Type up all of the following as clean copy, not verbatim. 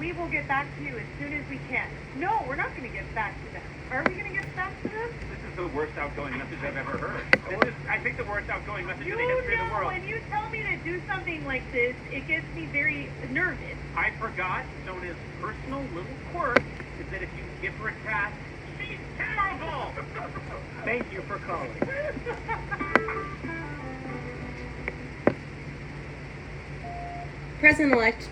we will get back to you as soon as we can. No, we're not going to get back to them. Are we going to get back to them? This is the worst outgoing message I've ever heard. I think, the worst outgoing message in the history of the world. When you tell me to do something like this, it gets me very nervous. I forgot Sona's personal little quirk is that if you give her a task, she's terrible! Thank you for calling. President-elect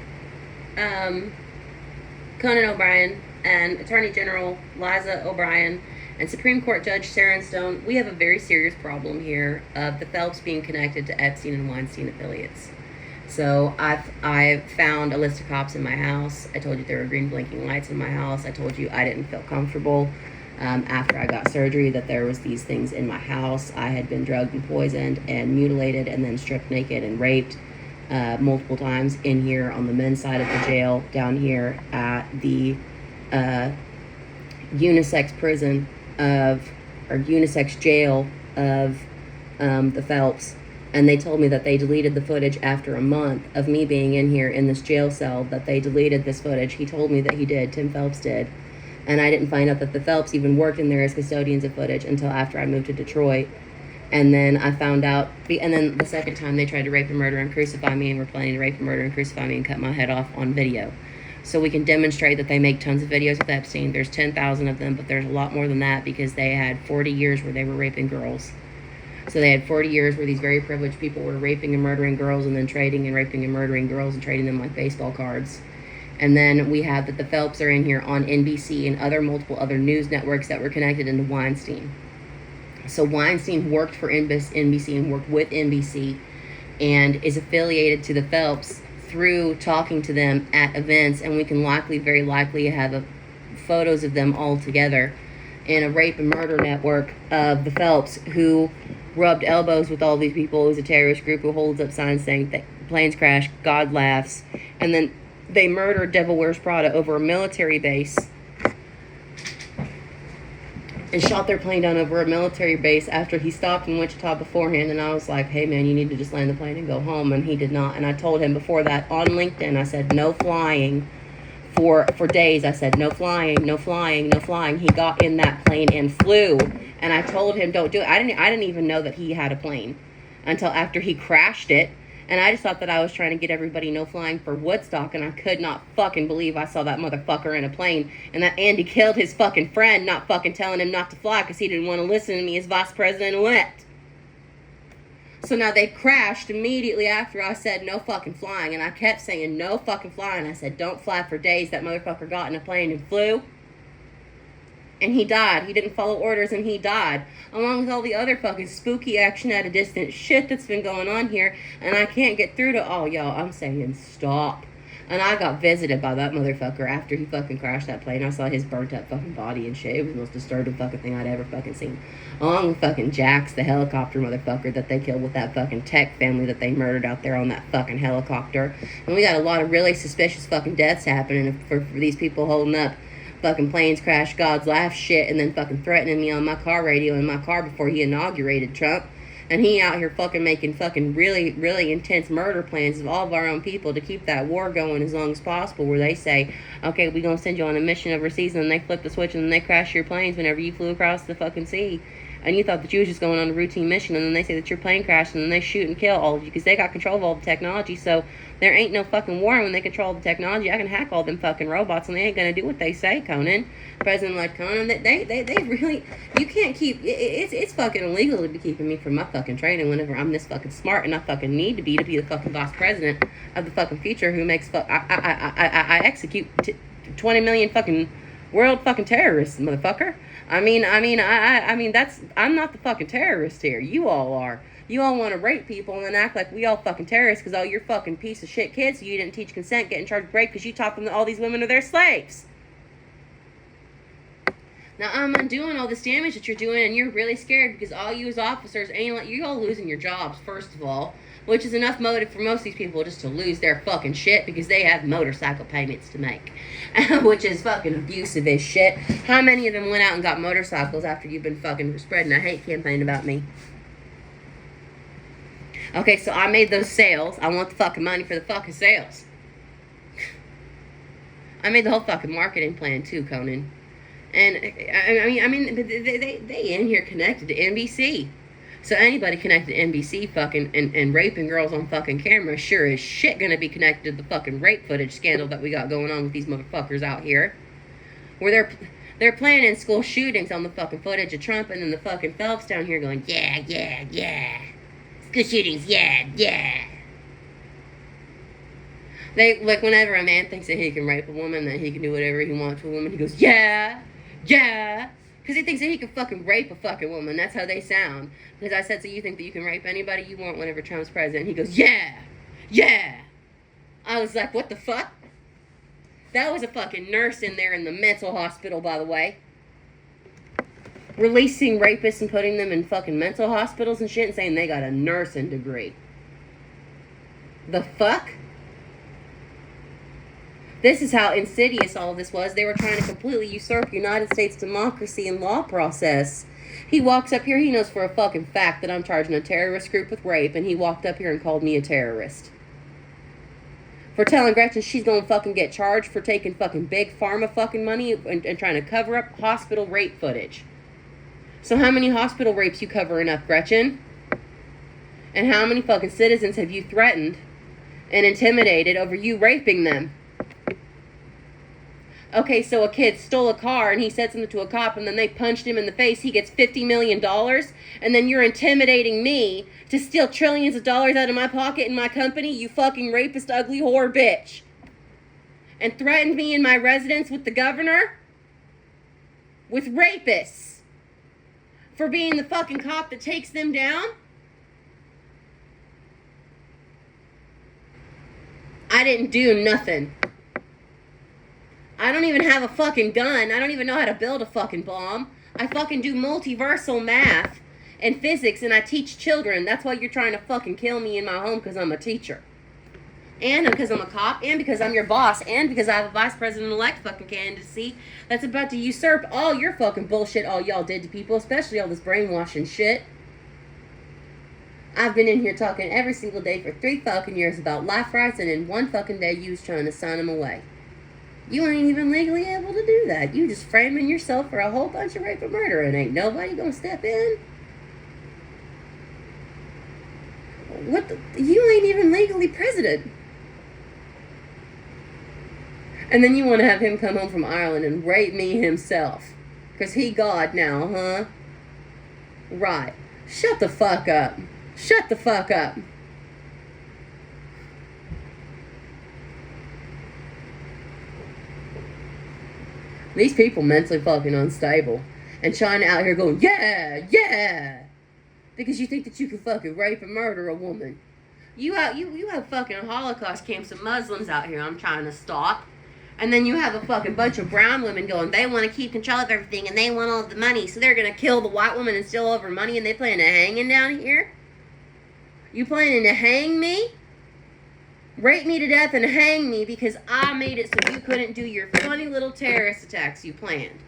Conan O'Brien and Attorney General Liza O'Brien and Supreme Court Judge Sharon Stone, we have a very serious problem here of the Phelps being connected to Epstein and Weinstein affiliates. So I've found a list of cops in my house. I told you there were green blinking lights in my house. I told you I didn't feel comfortable after I got surgery, that there was these things in my house. I had been drugged and poisoned and mutilated and then stripped naked and raped multiple times in here on the men's side of the jail, down here at the unisex prison or unisex jail of the Phelps. And they told me that they deleted the footage after a month of me being in here in this jail cell, that they deleted this footage. He told me that he did. Tim Phelps did. And I didn't find out that the Phelps even worked in there as custodians of footage until after I moved to Detroit. And then I found out, and then the second time they tried to rape and murder and crucify me and were planning to rape and murder and crucify me and cut my head off on video. So we can demonstrate that they make tons of videos with Epstein. There's 10,000 of them, but there's a lot more than that because they had 40 years where they were raping girls. So they had 40 years where these very privileged people were raping and murdering girls and then trading and raping and murdering girls and trading them like baseball cards. And then we have that the Phelps are in here on NBC and multiple other news networks that were connected into Weinstein. So Weinstein worked for NBC and worked with NBC and is affiliated to the Phelps through talking to them at events, and we can very likely have photos of them all together in a rape and murder network of the Phelps, who rubbed elbows with all these people. It was a terrorist group who holds up signs saying that planes crash, God laughs, and then they murdered Devil Wears Prada over a military base and shot their plane down over a military base after he stopped in Wichita beforehand. And I was like, hey man, you need to just land the plane and go home. And he did not. And I told him before that on LinkedIn, I said no flying for days. I said no flying, no flying, no flying. He got in that plane and flew. And I told him don't do it. I didn't even know that he had a plane until after he crashed it. And I just thought that I was trying to get everybody no flying for Woodstock, and I could not fucking believe I saw that motherfucker in a plane, and that Andy killed his fucking friend, not fucking telling him not to fly because he didn't want to listen to me as vice president-elect. So now they crashed immediately after I said no fucking flying, and I kept saying no fucking flying. I said don't fly for days. That motherfucker got in a plane and flew. And he died. He didn't follow orders and he died. Along with all the other fucking spooky action at a distance shit that's been going on here. And I can't get through to all y'all. I'm saying stop. And I got visited by that motherfucker after he fucking crashed that plane. I saw his burnt up fucking body and shit. It was the most disturbing fucking thing I'd ever fucking seen. Along with fucking Jax, the helicopter motherfucker that they killed with that fucking tech family that they murdered out there on that fucking helicopter. And we got a lot of really suspicious fucking deaths happening for these people holding up fucking planes crash, God's laugh shit, and then fucking threatening me on my car radio in my car before he inaugurated Trump. And he out here fucking making fucking really, really intense murder plans of all of our own people to keep that war going as long as possible, where they say, okay, we're going to send you on a mission overseas, and then they flip the switch and then they crash your planes whenever you flew across the fucking sea. And you thought that you was just going on a routine mission, and then they say that your plane crashed, and then they shoot and kill all of you because they got control of all the technology. So there ain't no fucking war when they control the technology. I can hack all them fucking robots, and they ain't gonna do what they say, Conan. President-elect Conan, they really, you can't keep, it's fucking illegal to be keeping me from my fucking training whenever I'm this fucking smart, and I fucking need to be the fucking vice president of the fucking future who makes, I execute 20 million fucking world fucking terrorists, motherfucker. I mean, I'm not the fucking terrorist here. You all are. You all want to rape people and then act like we all fucking terrorists because all you're fucking piece of shit kids who you didn't teach consent get in charge of rape because you taught them that all these women are their slaves. Now, I'm undoing all this damage that you're doing, and you're really scared because all you as officers ain't like, you're all losing your jobs, first of all, which is enough motive for most of these people just to lose their fucking shit because they have motorcycle payments to make, which is fucking abusive as shit. How many of them went out and got motorcycles after you've been fucking spreading a hate campaign about me? Okay, so I made those sales. I want the fucking money for the fucking sales. I made the whole fucking marketing plan too, Conan. And I mean, they in here connected to NBC. So anybody connected to NBC fucking and raping girls on fucking camera sure as shit gonna be connected to the fucking rape footage scandal that we got going on with these motherfuckers out here. Where they're planning school shootings on the fucking footage of Trump, and then the fucking Phelps down here going, yeah. School shootings, yeah. They, like, whenever a man thinks that he can rape a woman, that he can do whatever he wants to a woman, he goes, yeah. Because he thinks that he can fucking rape a fucking woman. That's how they sound. Because I said, so you think that you can rape anybody you want whenever Trump's president? He goes, yeah. I was like, what the fuck? That was a fucking nurse in there in the mental hospital, by the way. Releasing rapists and putting them in fucking mental hospitals and shit and saying they got a nursing degree. The fuck? This is how insidious all of this was. They were trying to completely usurp United States democracy and law process. He walks up here, he knows for a fucking fact that I'm charging a terrorist group with rape, and he walked up here and called me a terrorist. For telling Gretchen she's gonna fucking get charged for taking fucking big pharma fucking money and trying to cover up hospital rape footage. So how many hospital rapes you covering up, Gretchen? And how many fucking citizens have you threatened and intimidated over you raping them? Okay, so a kid stole a car and he said something to a cop and then they punched him in the face. He gets $50 million. And then you're intimidating me to steal trillions of dollars out of my pocket and my company, you fucking rapist, ugly whore bitch. And threatened me in my residence with the governor? With rapists. For being the fucking cop that takes them down? I didn't do nothing. I don't even have a fucking gun. I don't even know how to build a fucking bomb. I fucking do multiversal math and physics, and I teach children. That's why you're trying to fucking kill me in my home, because I'm a teacher. And because I'm a cop, and because I'm your boss, and because I have a vice president-elect fucking candidacy that's about to usurp all your fucking bullshit all y'all did to people, especially all this brainwashing shit. I've been in here talking every single day for 3 fucking years about life rights, and in one fucking day you was trying to sign them away. You ain't even legally able to do that. You just framing yourself for a whole bunch of rape and murder, and ain't nobody gonna step in. What the? You ain't even legally president. And then you want to have him come home from Ireland and rape me himself. Because he God now, huh? Right. Shut the fuck up. Shut the fuck up. These people mentally fucking unstable. And China out here going, yeah. Because you think that you can fucking rape and murder a woman. You have fucking Holocaust camps of Muslims out here I'm trying to stop. And then you have a fucking bunch of brown women going, they want to keep control of everything and they want all of the money. So they're going to kill the white woman and steal all of her money, and they plan to hanging down here? You planning to hang me? Rape me to death and hang me because I made it so you couldn't do your funny little terrorist attacks you planned.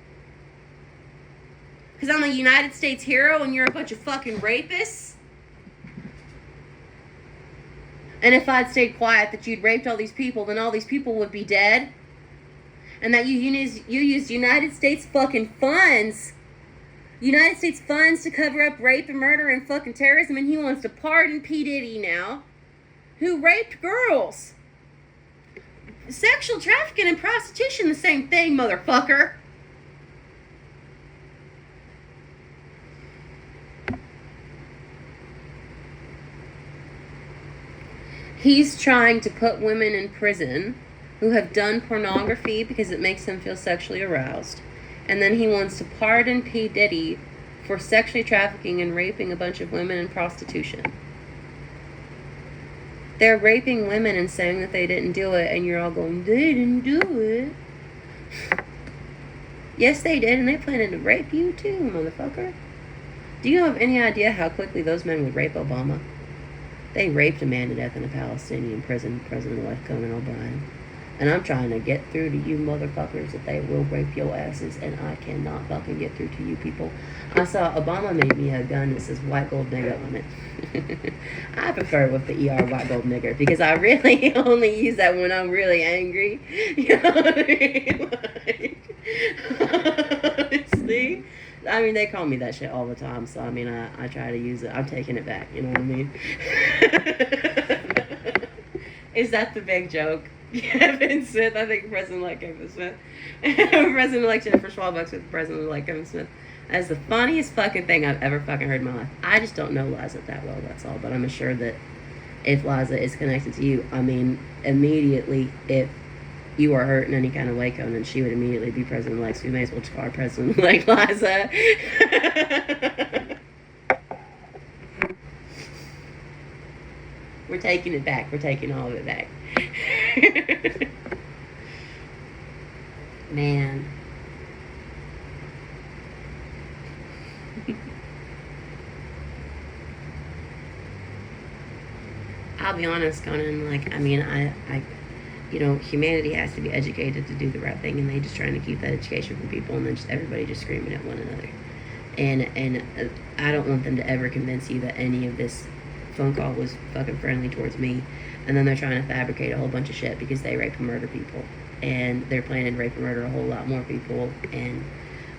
Because I'm a United States hero and you're a bunch of fucking rapists? And if I'd stayed quiet that you'd raped all these people, then all these people would be dead? And that you used United States fucking funds. United States funds to cover up rape and murder and fucking terrorism, and he wants to pardon P. Diddy now, who raped girls. Sexual trafficking and prostitution, the same thing, motherfucker. He's trying to put women in prison who have done pornography because it makes them feel sexually aroused. And then he wants to pardon P. Diddy for sexually trafficking and raping a bunch of women in prostitution. They're raping women and saying that they didn't do it, and you're all going, they didn't do it. Yes, they did, and they planning to rape you too, motherfucker. Do you have any idea how quickly those men would rape Obama? They raped a man to death in a Palestinian prison, President-elect Conan O'Brien. And I'm trying to get through to you motherfuckers that they will rape your asses, and I cannot fucking get through to you people. I saw Obama made me a gun that says white gold nigger on it. I prefer with the ER white gold nigger because I really only use that when I'm really angry. You know what I mean? Honestly. I mean, they call me that shit all the time, so I mean, I try to use it. I'm taking it back, you know what I mean? Is that the big joke? Kevin Smith, I think President-elect Kevin Smith. President-elect Jennifer Schwalbucks with President-elect Kevin Smith. That's the funniest fucking thing I've ever fucking heard in my life. I just don't know Liza that well, that's all. But I'm assured that if Liza is connected to you, I mean, immediately, if you are hurt in any kind of way, Conan, she would immediately be President-elect. So we may as well just call her President-elect Liza. We're taking it back. We're taking all of it back. Man. I'll be honest, Conan, like, I mean, I you know, humanity has to be educated to do the right thing, and they just trying to keep that education from people, and then just everybody just screaming at one another. And I don't want them to ever convince you that any of this phone call was fucking friendly towards me, and then they're trying to fabricate a whole bunch of shit because they rape and murder people, and they're planning to rape and murder a whole lot more people, and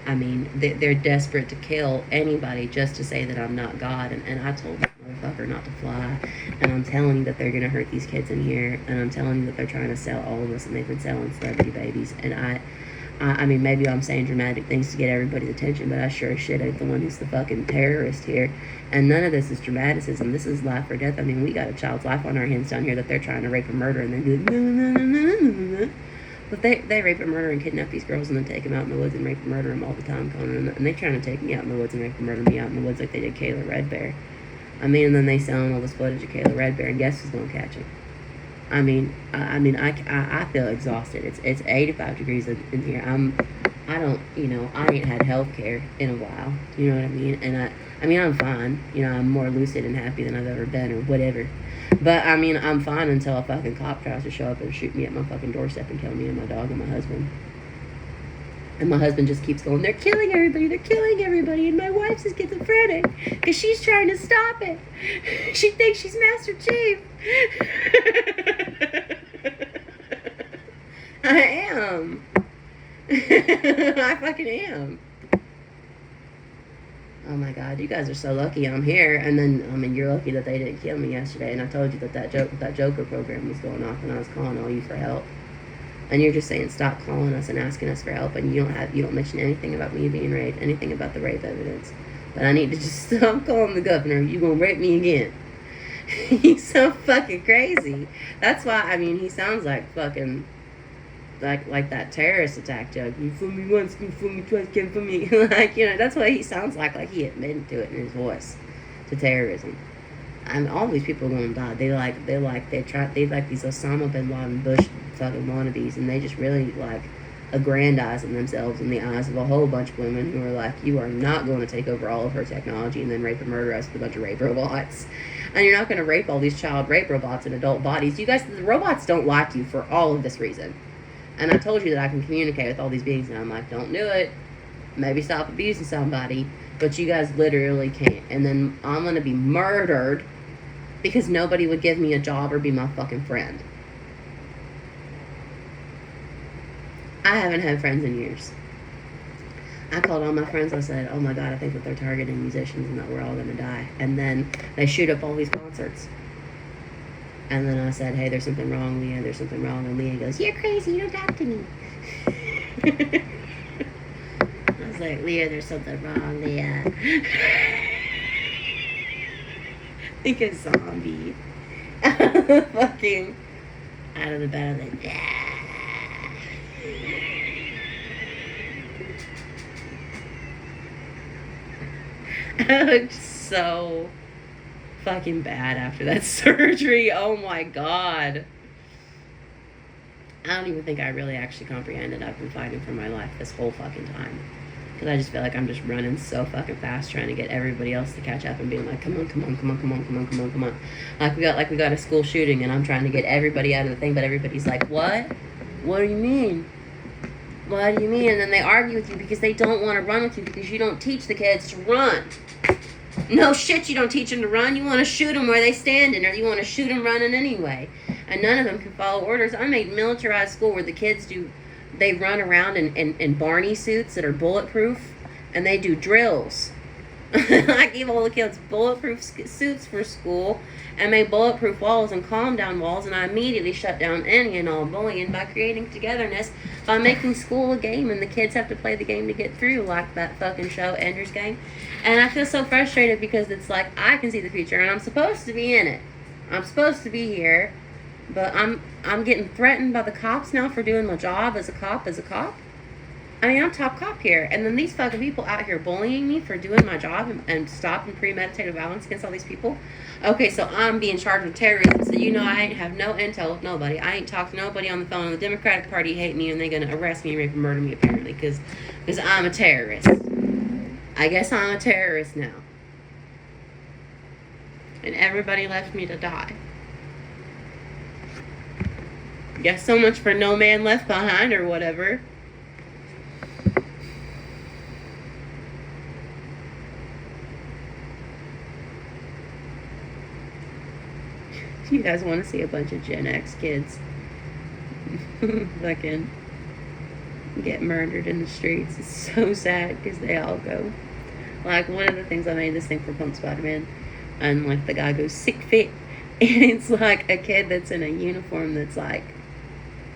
I mean, they're desperate to kill anybody just to say that I'm not God, and I told this motherfucker not to fly, and I'm telling you that they're gonna hurt these kids in here, and I'm telling you that they're trying to sell all of us, and they've been selling celebrity babies, and I mean, maybe I'm saying dramatic things to get everybody's attention, but I sure as shit ain't the one who's the fucking terrorist here. And none of this is dramaticism. This is life or death. I mean, we got a child's life on our hands down here that they're trying to rape and murder, and then do no, no, no, no, no, no, no. But they rape and murder and kidnap these girls and then take them out in the woods and rape and murder them all the time, Conan. And they trying to take me out in the woods and rape and murder me out in the woods like they did Kayla Red Bear. I mean, and then they selling all this footage of Kayla Red Bear, and guess who's gonna catch it? I feel exhausted. It's 85 degrees in here. I don't, you know, I ain't had health care in a while. You know what I mean? And I mean, I'm fine. You know, I'm more lucid and happy than I've ever been or whatever. But, I mean, I'm fine until a fucking cop tries to show up and shoot me at my fucking doorstep and kill me and my dog and my husband. And my husband just keeps going, they're killing everybody, and my wife's just schizophrenic because she's trying to stop it. She thinks she's Master Chief. I am. I fucking am. Oh my God, you guys are so lucky I'm here. And then, I mean, you're lucky that they didn't kill me yesterday. And I told you that Joker program was going off, and I was calling all you for help. And you're just saying stop calling us and asking us for help, and you don't mention anything about me being raped, anything about the rape evidence. But I need to just stop calling the governor. You gonna rape me again? He's so fucking crazy. That's why, I mean, he sounds like fucking like that terrorist attack joke. You fool me once, you fool me twice, can't fool me. Like, you know, that's what he sounds like he admitted to it in his voice, to terrorism. I mean, all these people are gonna die. They like these Osama bin Laden Bush fucking wannabes, and they just really like aggrandizing themselves in the eyes of a whole bunch of women who are like, you are not going to take over all of her technology and then rape and murder us with a bunch of rape robots. And you're not going to rape all these child rape robots in adult bodies. You guys, the robots don't like you for all of this reason. And I told you that I can communicate with all these beings, and I'm like, don't do it. Maybe stop abusing somebody, but you guys literally can't. And then I'm going to be murdered because nobody would give me a job or be my fucking friend. I haven't had friends in years. I called all my friends. I said, oh my God, I think that they're targeting musicians and that we're all going to die. And then they shoot up all these concerts. And then I said, hey, there's something wrong, Leah. There's something wrong. And Leah goes, you're crazy. You don't talk to me. I was like, Leah, there's something wrong, Leah. Like a zombie. Fucking out of the bed. I was like, yeah. I looked so fucking bad after that surgery. Oh my God. I don't even think I really actually comprehended I've been fighting for my life this whole fucking time. Because I just feel like I'm just running so fucking fast trying to get everybody else to catch up and being like, come on. Like we got a school shooting and I'm trying to get everybody out of the thing, but everybody's like, what? What do you mean? What do you mean? And then they argue with you because they don't want to run with you because you don't teach the kids to run. No shit, you don't teach them to run. You want to shoot them where they standing, or you want to shoot them running anyway. And none of them can follow orders. I made militarized school where the kids they run around in Barney suits that are bulletproof, and they do drills. I gave all the kids bulletproof suits for school and made bulletproof walls and calm down walls, and I immediately shut down any and all bullying by creating togetherness by making school a game, and the kids have to play the game to get through, like that fucking show Ender's Game. And I feel so frustrated because it's like I can see the future and I'm supposed to be in it. I'm supposed to be here, but I'm getting threatened by the cops now for doing my job as a cop. I mean, I'm top cop here, and then these fucking people out here bullying me for doing my job and stopping premeditated violence against all these people. Okay, so I'm being charged with terrorism, so you know I ain't have no intel with nobody. I ain't talked to nobody on the phone. The Democratic Party hate me, and they're gonna arrest me and rape and murder me, apparently, because I'm a terrorist. I guess I'm a terrorist now. And everybody left me to die. Guess so much for No Man Left Behind or whatever. You guys want to see a bunch of Gen X kids fucking get murdered in the streets. It's so sad because they all go. Like, one of the things I made this thing for Punk Spider-Man, and like the guy goes sick fit, and it's like a kid that's in a uniform that's like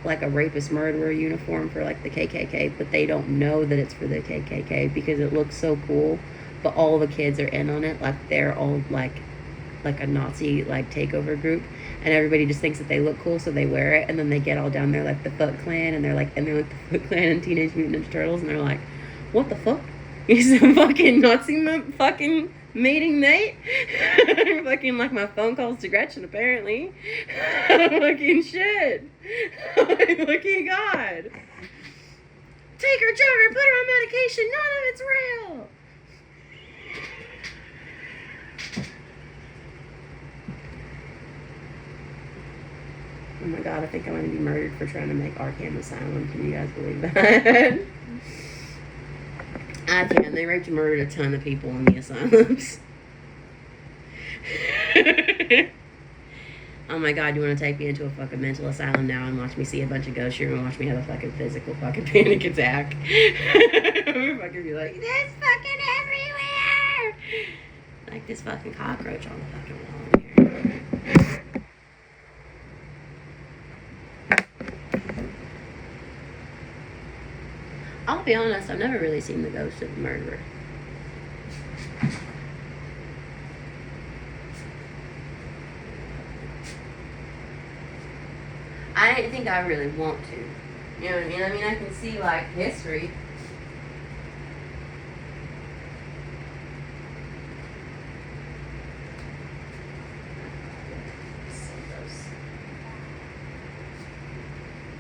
a rapist murderer uniform for like the KKK, but they don't know that it's for the KKK because it looks so cool. But all the kids are in on it, like they're all like a Nazi like takeover group, and everybody just thinks that they look cool, so they wear it, and then they get all down there like the Foot Clan, and they're like the Foot Clan and Teenage Mutant Ninja Turtles, and they're like, what the fuck? He's a fucking Nazi fucking meeting mate? Fucking like my phone calls to Gretchen, apparently. Fucking shit. Fucking God. Take her, Joker, put her on medication, none of it's real. Oh my God, I think I'm going to be murdered for trying to make Arkham Asylum. Can you guys believe that? I can. They raped and murdered a ton of people in the asylums. Oh my God, you want to take me into a fucking mental asylum now and watch me see a bunch of ghosts? You're going to watch me have a fucking physical fucking panic attack. I'm fucking be like, there's fucking everywhere! Like this fucking cockroach on the fucking wall here. I'll be honest, I've never really seen the ghost of the murderer. I didn't think I really want to. You know what I mean? I mean, I can see, like, history.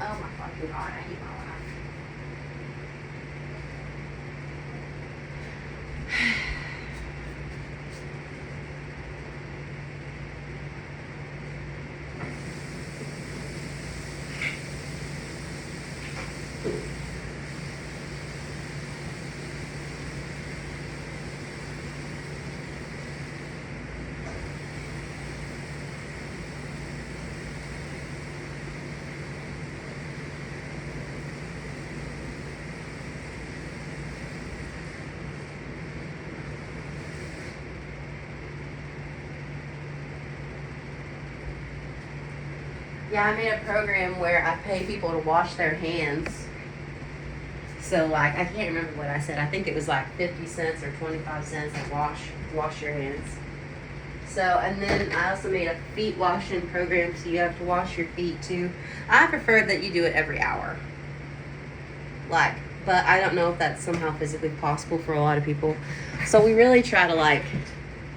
Oh my fucking God, I hate my life. Yeah, I made a program where I pay people to wash their hands. So, like, I can't remember what I said. I think it was like 50 cents or 25 cents to wash your hands. So, and then I also made a feet washing program, so you have to wash your feet too. I prefer that you do it every hour. Like, but I don't know if that's somehow physically possible for a lot of people. So we really try to, like,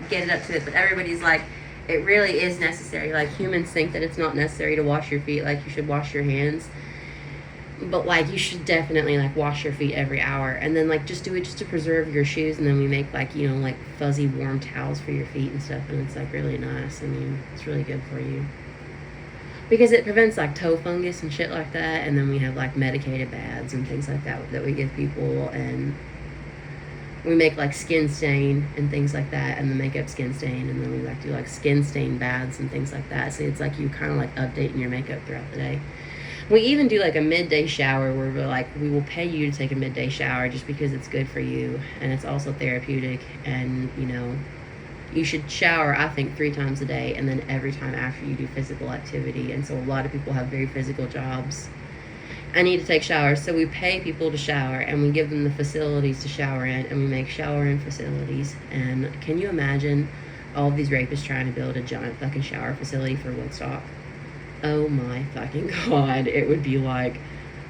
get it up to it. But everybody's like, it really is necessary. Like, humans think that it's not necessary to wash your feet. Like, you should wash your hands. But, like, you should definitely, like, wash your feet every hour. And then, like, just do it just to preserve your shoes. And then we make, like, you know, like, fuzzy, warm towels for your feet and stuff. And it's, like, really nice. I mean, it's really good for you. because it prevents like toe fungus and shit like that. And then we have like medicated baths and things like that we give people, and we make like skin stain and things like that, and the makeup skin stain, and then we like do like skin stain baths and things like that. So it's like you kind of like updating your makeup throughout the day. We even do like a midday shower where we're like, we will pay you to take a midday shower just because it's good for you, and it's also therapeutic. And you know, you should shower, I think, 3 times a day, and then every time after you do physical activity. And so a lot of people have very physical jobs. I need to take showers, so we pay people to shower, and we give them the facilities to shower in, and we make shower in facilities. And can you imagine all of these rapists trying to build a giant fucking shower facility for Woodstock? Oh my fucking god, it would be like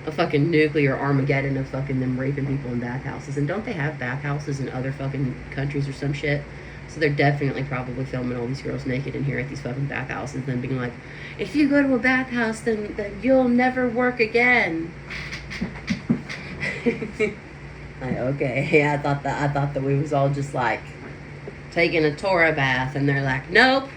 a fucking nuclear Armageddon of fucking them raping people in bathhouses. And don't they have bathhouses in other fucking countries or some shit? So they're definitely probably filming all these girls naked in here at these fucking bathhouses, then being like, if you go to a bathhouse, then you'll never work again. Like, okay, yeah, I thought that we was all just like taking a Torah bath, and they're like, nope.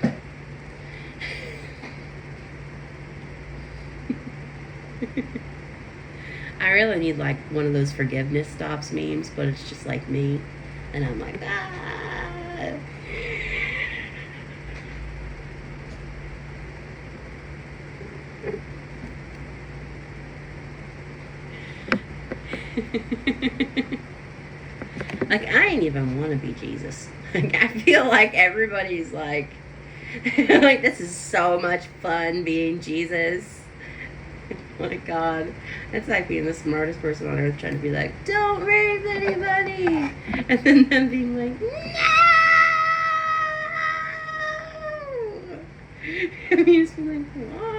I really need like one of those forgiveness stops memes, but it's just like me, and I'm like, ah. Like, I ain't even want to be Jesus. Like, I feel like everybody's like, like, this is so much fun being Jesus. Oh my god. It's like being the smartest person on earth trying to be like, don't rape anybody. And then them being like, no! And me just being like, why?